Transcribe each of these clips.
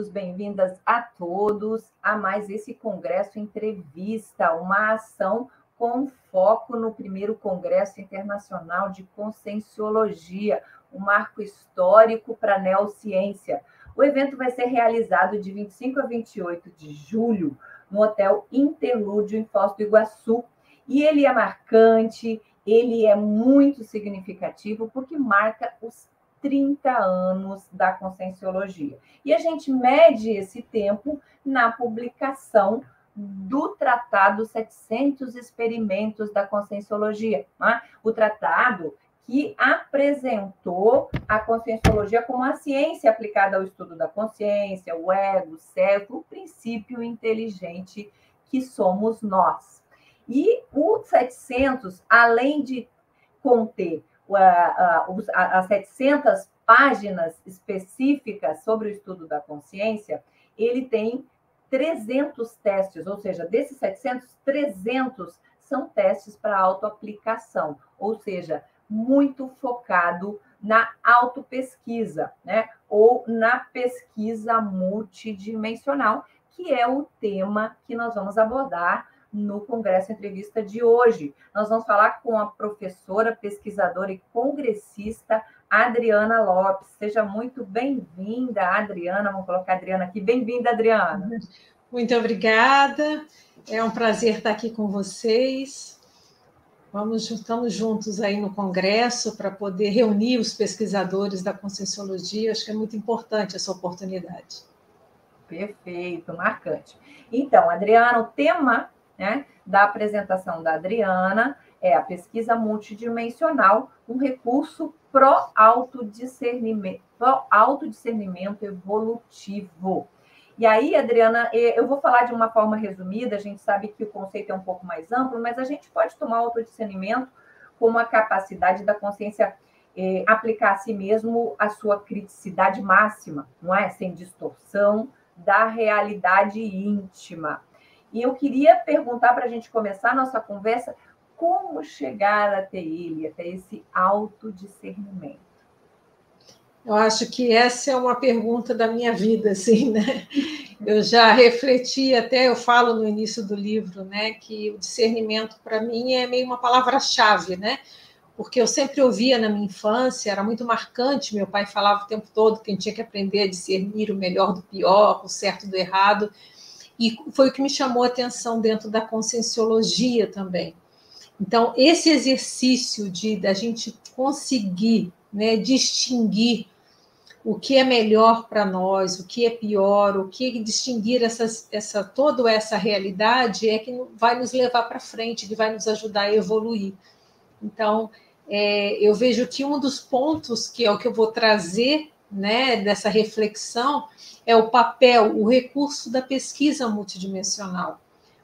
bem-vindos, bem-vindas a todos a mais esse Congresso Entrevista, uma ação com foco no primeiro Congresso Internacional de Conscienciologia, um marco histórico para a neociência. O evento vai ser realizado de 25 a 28 de julho no Hotel Interlúdio, em Foz do Iguaçu. E ele é marcante, ele é muito significativo, porque marca os 30 anos da Conscienciologia. E a gente mede esse tempo na publicação do Tratado 700 Experimentos da Conscienciologia, né? O tratado que apresentou a Conscienciologia como a ciência aplicada ao estudo da consciência, o ego, o self, o princípio inteligente que somos nós. E o 700, além de conter as 700 páginas específicas sobre o estudo da consciência, ele tem 300 testes, ou seja, desses 700, 300 são testes para autoaplicação, ou seja, muito focado na autopesquisa, né? Ou na pesquisa multidimensional, que é o tema que nós vamos abordar no Congresso Entrevista de hoje. Nós vamos falar com a professora, pesquisadora e congressista Adriana Lopes. Seja muito bem-vinda, Adriana. Vamos colocar a Adriana aqui. Bem-vinda, Adriana. Muito obrigada. É um prazer estar aqui com vocês. Estamos juntos aí no Congresso para poder reunir os pesquisadores da Conscienciologia. Acho que é muito importante essa oportunidade. Perfeito, marcante. Então, Adriana, o tema, né, da apresentação da Adriana é a pesquisa multidimensional, um recurso autodiscernimento evolutivo. E aí, Adriana, eu vou falar de uma forma resumida, a gente sabe que o conceito é um pouco mais amplo, mas a gente pode tomar o autodiscernimento como a capacidade da consciência aplicar a si mesmo a sua criticidade máxima, não é? Sem distorção da realidade íntima. E eu queria perguntar, para a gente começar a nossa conversa, como chegar até ele, até esse autodiscernimento? Eu acho que essa é uma pergunta da minha vida, assim, né? Eu já refleti, até eu falo no início do livro, né, que o discernimento, para mim, é meio uma palavra-chave, né? Porque eu sempre ouvia na minha infância, era muito marcante, meu pai falava o tempo todo que a gente tinha que aprender a discernir o melhor do pior, o certo do errado, e foi o que me chamou a atenção dentro da Conscienciologia também. Então, esse exercício da gente conseguir, né, distinguir o que é melhor para nós, o que é pior, o que distinguir toda essa realidade é que vai nos levar para frente, que vai nos ajudar a evoluir. Então, eu vejo que um dos pontos que é o que eu vou trazer, né, dessa reflexão é o papel, o recurso da pesquisa multidimensional.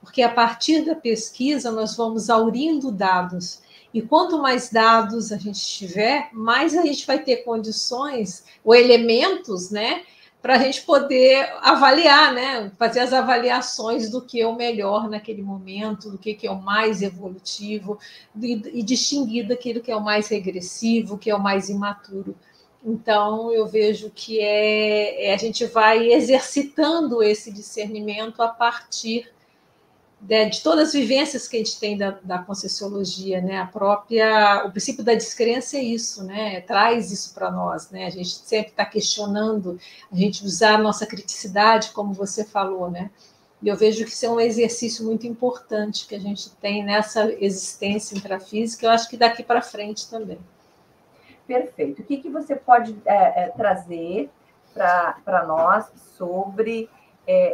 Porque a partir da pesquisa nós vamos aurindo dados. E quanto mais dados a gente tiver, mais a gente vai ter condições ou elementos, né, para a gente poder avaliar, né, fazer as avaliações do que é o melhor naquele momento, do que é o mais evolutivo, e distinguir daquilo que é o mais regressivo, que é o mais imaturo. Então, eu vejo que a gente vai exercitando esse discernimento a partir de todas as vivências que a gente tem da Conscienciologia, né? O princípio da descrença é isso, né? Traz isso para nós, né? A gente sempre está questionando, a gente usar a nossa criticidade, como você falou, né? E eu vejo que isso é um exercício muito importante que a gente tem nessa existência intrafísica, eu acho que daqui para frente também. Perfeito. O que você pode trazer para nós sobre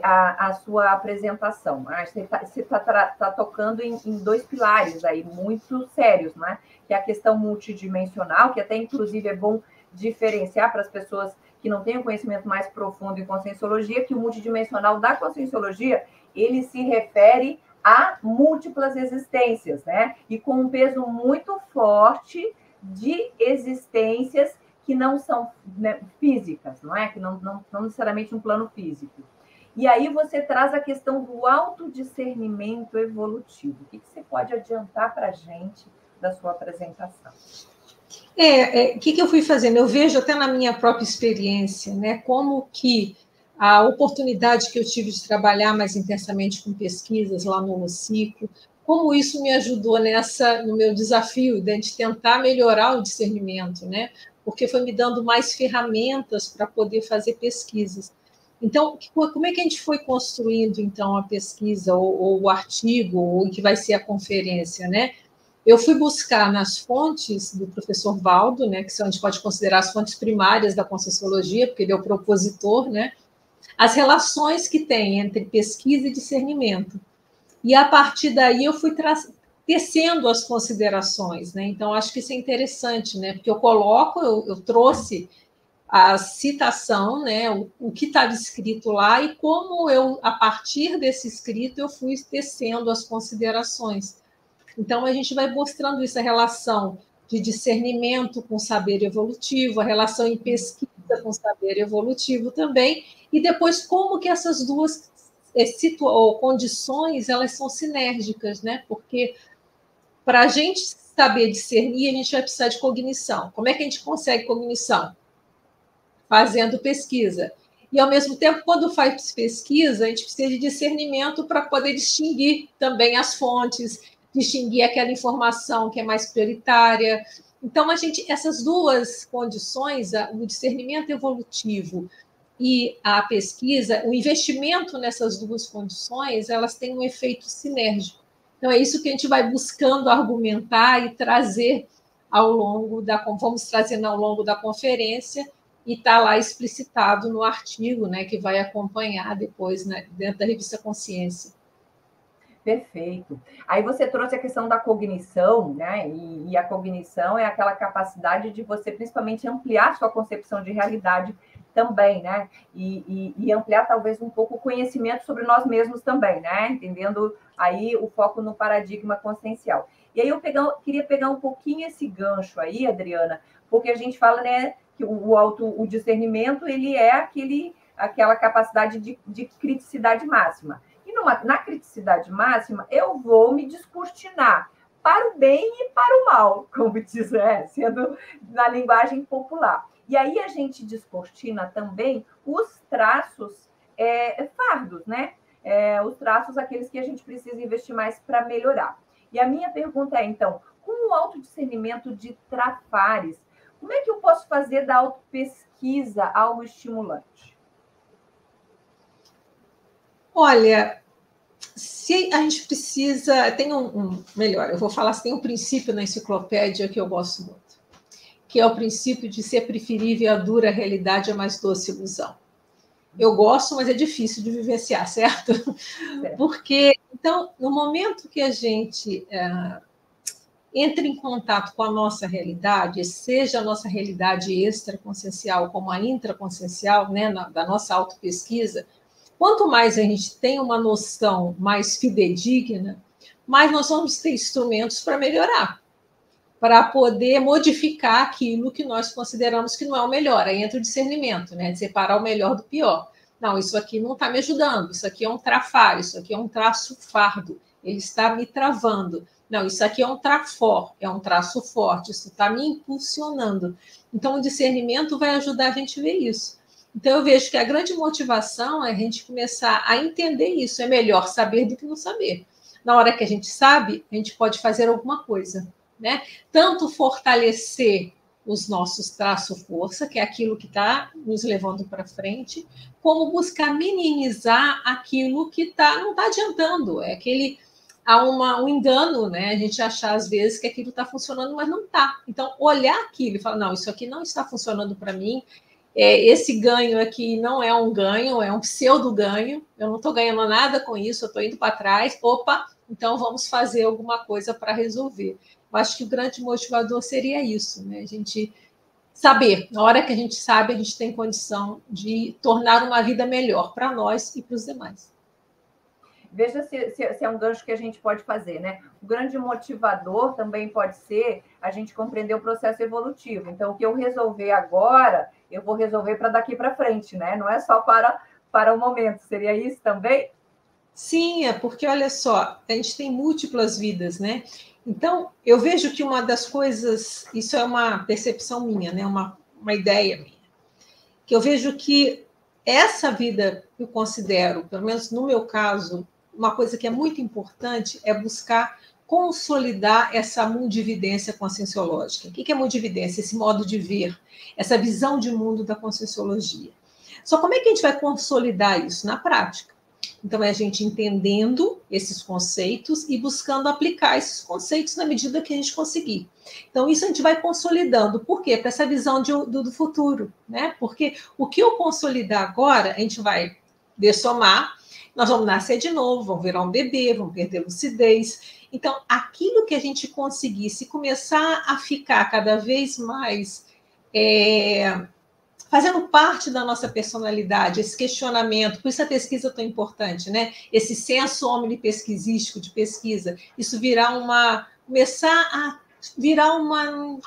a sua apresentação? Você está tocando em dois pilares aí muito sérios, né? Que é a questão multidimensional, que até inclusive é bom diferenciar para as pessoas que não têm um conhecimento mais profundo em Conscienciologia, que o multidimensional da Conscienciologia, ele se refere a múltiplas existências, né? E com um peso muito forte de existências que não são, né, físicas, não é? Que não necessariamente um plano físico. E aí você traz a questão do autodiscernimento evolutivo. O que você pode adiantar para a gente da sua apresentação? O que eu fui fazendo? Eu vejo até na minha própria experiência, né, como que a oportunidade que eu tive de trabalhar mais intensamente com pesquisas lá no Holociclo, como isso me ajudou no meu desafio de tentar melhorar o discernimento, né? Porque foi me dando mais ferramentas para poder fazer pesquisas. Então, como é que a gente foi construindo, então, a pesquisa, ou o artigo, ou o que vai ser a conferência, né? Eu fui buscar nas fontes do professor Valdo, né, que a gente pode considerar as fontes primárias da Conscienciologia, porque ele é o propositor, né, as relações que tem entre pesquisa e discernimento. E, a partir daí, eu fui tecendo as considerações. Né? Então, acho que isso é interessante, né? Porque eu trouxe a citação, né, o que estava escrito lá, e como eu, a partir desse escrito, eu fui tecendo as considerações. Então, a gente vai mostrando essa relação de discernimento com saber evolutivo, a relação em pesquisa com saber evolutivo também, e depois como que essas duas condições elas são sinérgicas, né? Porque para a gente saber discernir, a gente vai precisar de cognição. Como é que a gente consegue cognição? Fazendo pesquisa. E, ao mesmo tempo, quando faz pesquisa, a gente precisa de discernimento para poder distinguir também as fontes, distinguir aquela informação que é mais prioritária. Então, essas duas condições, o discernimento evolutivo e a pesquisa, o investimento nessas duas condições, elas têm um efeito sinérgico. Então, é isso que a gente vai buscando argumentar e trazer vamos trazendo ao longo da conferência, e está lá explicitado no artigo, né, que vai acompanhar depois, né, dentro da revista Consciência. Perfeito. Aí você trouxe a questão da cognição, né? E a cognição é aquela capacidade de você, principalmente, ampliar sua concepção de realidade também, né? E ampliar talvez um pouco o conhecimento sobre nós mesmos também, né? Entendendo aí o foco no paradigma consciencial. E aí queria pegar um pouquinho esse gancho aí, Adriana, porque a gente fala, né, que o discernimento ele é aquela capacidade de criticidade máxima. E na criticidade máxima, eu vou me descortinar para o bem e para o mal, como diz, sendo na linguagem popular. E aí a gente descortina também os traços fardos, né? Os traços, aqueles que a gente precisa investir mais para melhorar. E a minha pergunta é, então, com o autodiscernimento de Trafares, como é que eu posso fazer da autopesquisa algo estimulante? Olha, se a gente precisa... Tem melhor, eu vou falar se tem um princípio na enciclopédia que eu gosto muito, que é o princípio de ser preferível a dura realidade a mais doce ilusão. Eu gosto, mas é difícil de vivenciar, certo? Porque, então, no momento que a gente entra em contato com a nossa realidade, seja a nossa realidade extraconsciencial como a intraconsciencial, né, da nossa autopesquisa, quanto mais a gente tem uma noção mais fidedigna, mais nós vamos ter instrumentos para melhorar, para poder modificar aquilo que nós consideramos que não é o melhor. Aí entra o discernimento, né? De separar o melhor do pior. Não, isso aqui não está me ajudando, isso aqui é um trafar, isso aqui é um traço fardo, ele está me travando. Não, isso aqui é um trafor, é um traço forte, isso está me impulsionando. Então, o discernimento vai ajudar a gente a ver isso. Então, eu vejo que a grande motivação é a gente começar a entender isso. É melhor saber do que não saber. Na hora que a gente sabe, a gente pode fazer alguma coisa, né? Tanto fortalecer os nossos traços-força, que é aquilo que está nos levando para frente, como buscar minimizar aquilo que não está adiantando. Há um engano, né? A gente achar, às vezes, que aquilo está funcionando, mas não está. Então, olhar aquilo e falar, não, isso aqui não está funcionando para mim, esse ganho aqui não é um ganho, é um pseudo-ganho, eu não estou ganhando nada com isso, eu estou indo para trás, opa, então vamos fazer alguma coisa para resolver. Eu acho que o grande motivador seria isso, né? A gente saber. Na hora que a gente sabe, a gente tem condição de tornar uma vida melhor para nós e para os demais. Veja se é um gancho que a gente pode fazer, né? O grande motivador também pode ser a gente compreender o processo evolutivo. Então, o que eu resolver agora, eu vou resolver para daqui para frente, né? Não é só para o momento. Seria isso também? Sim, é porque, olha só, a gente tem múltiplas vidas, né? Então, eu vejo que uma das coisas, isso é uma percepção minha, né? Uma ideia minha, que eu vejo que essa vida, eu considero, pelo menos no meu caso, uma coisa que é muito importante é buscar consolidar essa mundividência conscienciológica. O que é mundividência? Esse modo de ver, essa visão de mundo da conscienciologia. Só como é que a gente vai consolidar isso? Na prática. Então, é a gente entendendo esses conceitos e buscando aplicar esses conceitos na medida que a gente conseguir. Então, isso a gente vai consolidando. Por quê? Para essa visão do futuro, né? Porque o que eu consolidar agora, a gente vai dessomar, nós vamos nascer de novo, vamos virar um bebê, vamos perder lucidez. Então, aquilo que a gente conseguir, se começar a ficar cada vez mais fazendo parte da nossa personalidade, esse questionamento, por isso a pesquisa é tão importante, né? Esse senso omnipesquisístico de pesquisa, isso começar a virar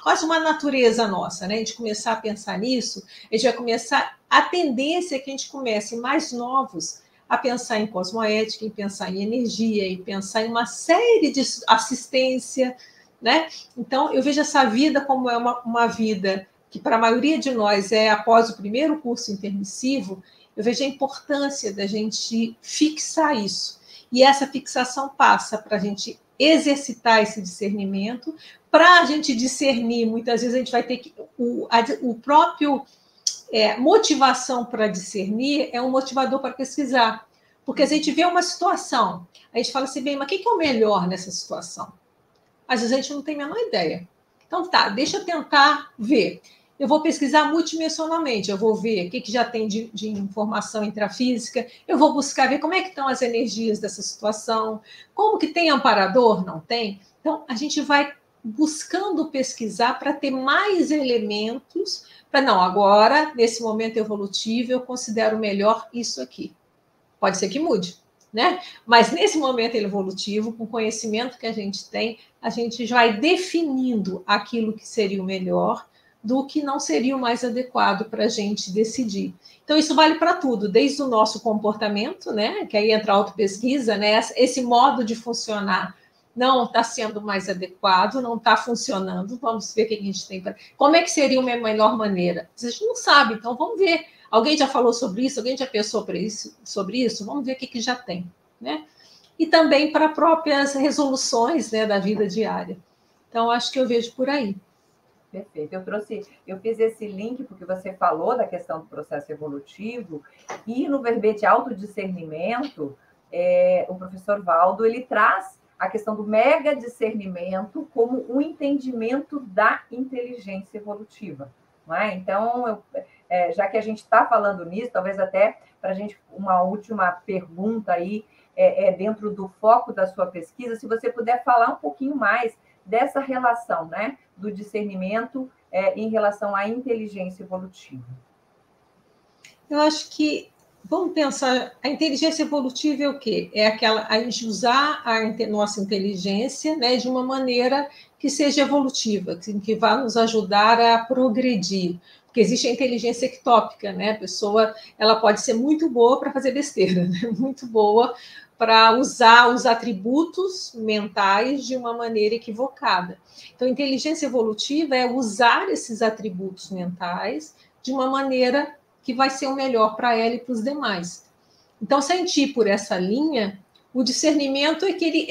quase uma natureza nossa, né? A gente começar a pensar nisso, a gente vai começar, a tendência é que a gente comece mais novos a pensar em cosmoética, em pensar em energia, em pensar em uma série de assistência, né? Então, eu vejo essa vida como é uma vida que para a maioria de nós é após o primeiro curso intermissivo, eu vejo a importância da gente fixar isso. E essa fixação passa para a gente exercitar esse discernimento, para a gente discernir, muitas vezes a gente vai ter que... O próprio motivação para discernir é um motivador para pesquisar. Porque a gente vê uma situação, a gente fala assim, bem, mas o que é o melhor nessa situação? Às vezes a gente não tem a menor ideia. Então tá, deixa eu tentar ver. Eu vou pesquisar multidimensionalmente, eu vou ver o que já tem de informação intrafísica, eu vou buscar ver como é que estão as energias dessa situação, como que tem amparador, não tem? Então, a gente vai buscando pesquisar para ter mais elementos, para não, agora, nesse momento evolutivo, eu considero melhor isso aqui. Pode ser que mude, né? Mas nesse momento evolutivo, com o conhecimento que a gente tem, a gente já vai definindo aquilo que seria o melhor do que não seria o mais adequado para a gente decidir. Então, isso vale para tudo, desde o nosso comportamento, né? Que aí entra a autopesquisa, né? Esse modo de funcionar não está sendo mais adequado, não está funcionando, vamos ver o que a gente tem para... Como é que seria uma melhor maneira? A gente não sabe, então vamos ver. Alguém já falou sobre isso? Alguém já pensou sobre isso? Vamos ver o que já tem, né? E também para próprias resoluções, né, da vida diária. Então, acho que eu vejo por aí. Perfeito. Eu fiz esse link porque você falou da questão do processo evolutivo e no verbete autodiscernimento, o professor Valdo, ele traz a questão do mega discernimento como um entendimento da inteligência evolutiva. Não é? Então, já que a gente está falando nisso, talvez até para a gente uma última pergunta aí, dentro do foco da sua pesquisa, se você puder falar um pouquinho mais dessa relação, né, do discernimento em relação à inteligência evolutiva. Eu acho que, vamos pensar, a inteligência evolutiva é o quê? É a gente usar a nossa inteligência, né, de uma maneira que seja evolutiva, que vá nos ajudar a progredir. Porque existe a inteligência ectópica, né? A pessoa ela pode ser muito boa para fazer besteira, né? Muito boa para usar os atributos mentais de uma maneira equivocada. Então, inteligência evolutiva é usar esses atributos mentais de uma maneira que vai ser o melhor para ela e para os demais. Então, se a gente ir por essa linha, o discernimento é que ele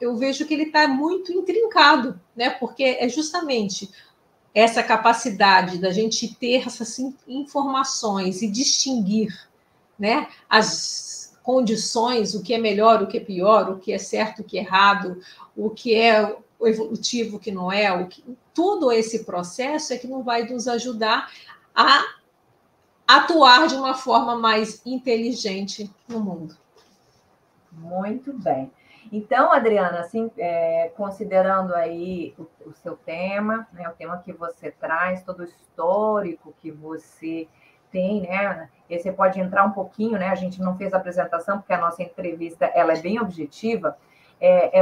eu vejo que ele está muito intrincado, né? Porque é justamente essa capacidade da gente ter essas informações e distinguir, né, as condições, o que é melhor, o que é pior, o que é certo, o que é errado, o que é o evolutivo, o que não é, todo esse processo é que não vai nos ajudar a atuar de uma forma mais inteligente no mundo. Muito bem. Então, Adriana, assim, considerando aí o seu tema, né, o tema que você traz, todo o histórico que você tem, né? E você pode entrar um pouquinho, né? A gente não fez a apresentação, porque a nossa entrevista ela é bem objetiva.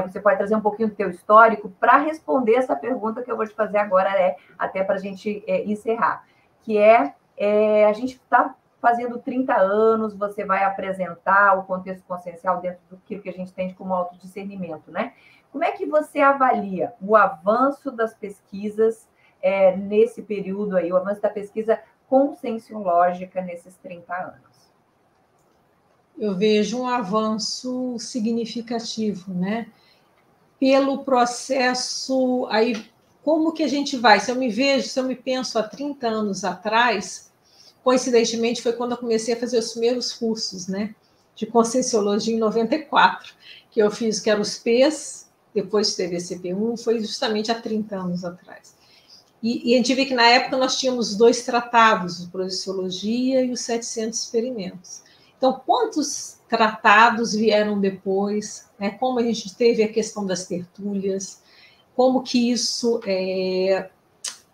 Você pode trazer um pouquinho do teu histórico para responder essa pergunta que eu vou te fazer agora, até para a gente encerrar, que a gente está fazendo 30 anos, você vai apresentar o contexto consciencial dentro do que a gente tem como autodiscernimento, né? Como é que você avalia o avanço das pesquisas nesse período aí, o avanço da pesquisa conscienciológica nesses 30 anos? Eu vejo um avanço significativo, né? Pelo processo, aí, como que a gente vai? Se eu me penso há 30 anos atrás, coincidentemente foi quando eu comecei a fazer os primeiros cursos, né? De Conscienciologia em 94, que eu fiz, que eram os P's, depois teve esse CP1, foi justamente há 30 anos atrás. E a gente vê que na época nós tínhamos 2 tratados, o Projeciologia e os 700 experimentos. Então, quantos tratados vieram depois? Né? Como a gente teve a questão das tertúlias, como que isso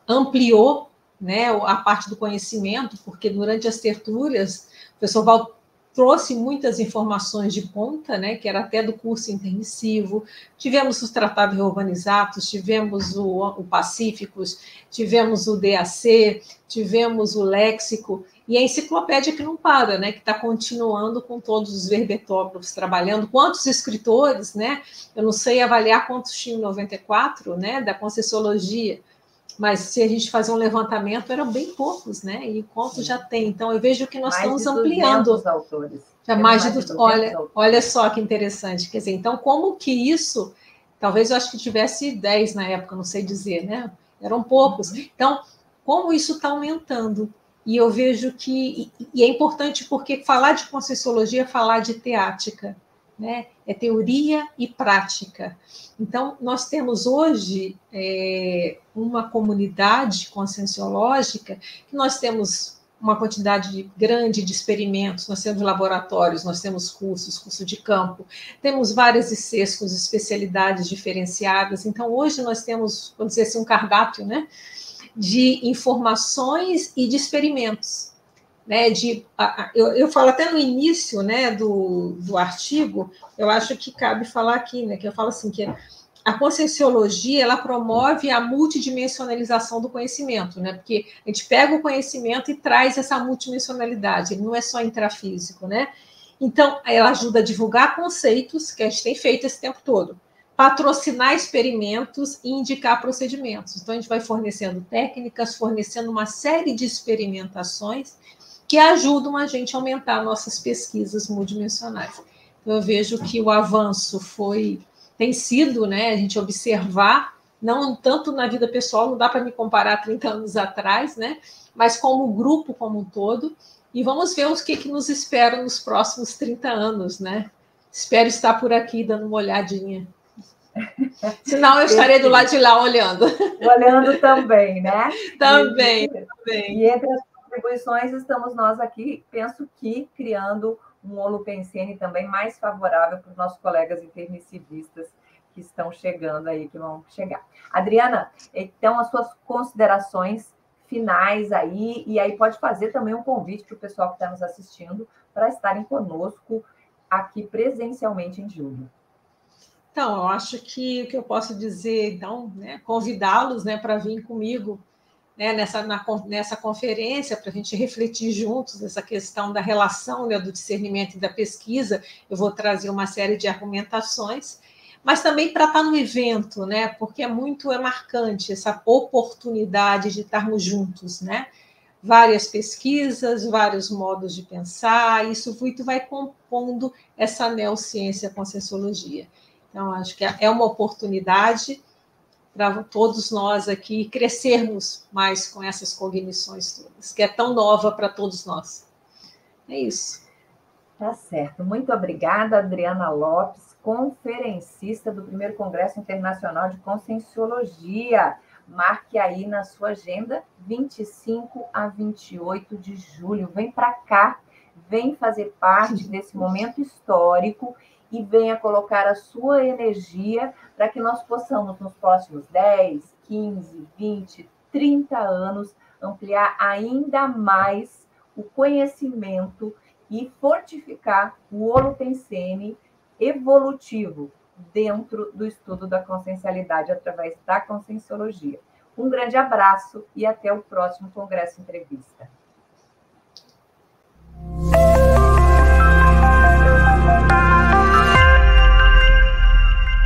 ampliou, né, a parte do conhecimento, porque durante as tertúlias o professor Val trouxe muitas informações de ponta, né, que era até do curso intermissivo. Tivemos os tratados reurbanizados, tivemos o Pacíficos, tivemos o DAC, tivemos o Léxico, e a enciclopédia que não para, né, que está continuando com todos os verbetógrafos trabalhando. Quantos escritores, né? Eu não sei avaliar quantos tinham em 94, né, da Conscienciologia, mas se a gente fazer um levantamento, eram bem poucos, né? E quanto já tem. Então, eu vejo que nós estamos ampliando. Autores. Já mais de 200 autores. Olha só que interessante. Quer dizer, então, como que isso... Talvez eu acho que tivesse 10 na época, não sei dizer, né? Eram poucos. Então, como isso está aumentando? E eu vejo que... E é importante porque falar de Conscienciologia é falar de teática, né? É teoria e prática. Então, nós temos hoje uma comunidade conscienciológica que nós temos uma quantidade grande de experimentos, nós temos laboratórios, nós temos curso de campo, temos várias ICs com especialidades diferenciadas. Então, hoje nós temos, vamos dizer assim, um cardápio, né, de informações e de experimentos. Né, eu falo até no início, né, do artigo, eu acho que cabe falar aqui, né, que eu falo assim, que a conscienciologia ela promove a multidimensionalização do conhecimento, né, porque a gente pega o conhecimento e traz essa multidimensionalidade, ele não é só intrafísico, né? Então, ela ajuda a divulgar conceitos, que a gente tem feito esse tempo todo, patrocinar experimentos e indicar procedimentos. Então, a gente vai fornecendo técnicas, fornecendo uma série de experimentações que ajudam a gente a aumentar nossas pesquisas multidimensionais. Então, eu vejo que o avanço tem sido, né, a gente observar, não tanto na vida pessoal, não dá para me comparar 30 anos atrás, né, mas como grupo como um todo, e vamos ver o que nos espera nos próximos 30 anos, né? Espero estar por aqui dando uma olhadinha. Senão eu estarei do lado de lá olhando. Olhando também, né? Também. E entre as contribuições estamos nós aqui, penso que criando um holopensene também mais favorável para os nossos colegas intermissivistas que estão chegando aí, que vão chegar. Adriana, então as suas considerações finais aí, e aí pode fazer também um convite para o pessoal que está nos assistindo para estarem conosco aqui presencialmente em julho. Então, eu acho que o que eu posso dizer, então, né, convidá-los, né, para vir comigo, né, nessa conferência, para a gente refletir juntos nessa questão da relação, né, do discernimento e da pesquisa. Eu vou trazer uma série de argumentações, mas também para estar no evento, né, porque é marcante essa oportunidade de estarmos juntos, né? Várias pesquisas, vários modos de pensar, isso muito vai compondo essa neociência conscienciologia. Então, acho que é uma oportunidade para todos nós aqui crescermos mais com essas cognições todas, que é tão nova para todos nós. É isso. Tá certo. Muito obrigada, Adriana Lopes, conferencista do primeiro Congresso Internacional de Conscienciologia. Marque aí na sua agenda, 25 a 28 de julho. Vem para cá, vem fazer parte desse momento histórico e venha colocar a sua energia para que nós possamos, nos próximos 10, 15, 20, 30 anos, ampliar ainda mais o conhecimento e fortificar o holopensene evolutivo dentro do estudo da consciencialidade através da conscienciologia. Um grande abraço e até o próximo Congresso Entrevista.